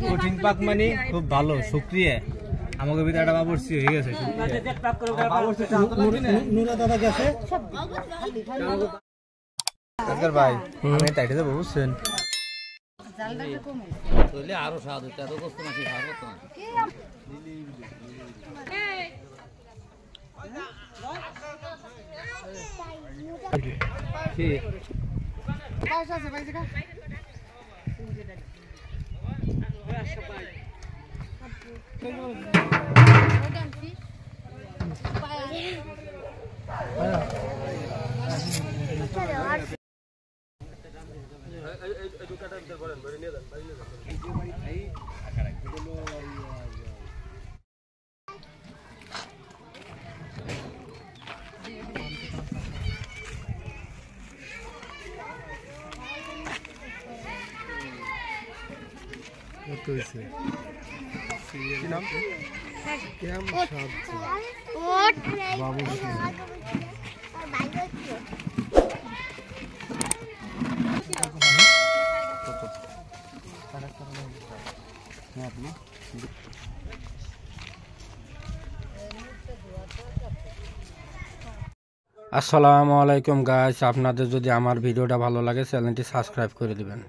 কঠিন পাক মানে খুব ভালো শুকরিয়া আমাকে ভিতরে একটা বাবুর্চি হয়ে গেছে নুরা দাদা গেছে সরকার ভাই আমি তাইতে বুঝছেন তাহলে আরো স্বাদ হতো এত কষ্ট মাছি ভালো হতো না কি পয়সা আছে ভাই দেখা আসসালামু আলাইকুম গাইস, আপনাদের যদি আমার ভিডিওটা ভালো লাগে চ্যানেলটি সাবস্ক্রাইব করে দিবেন।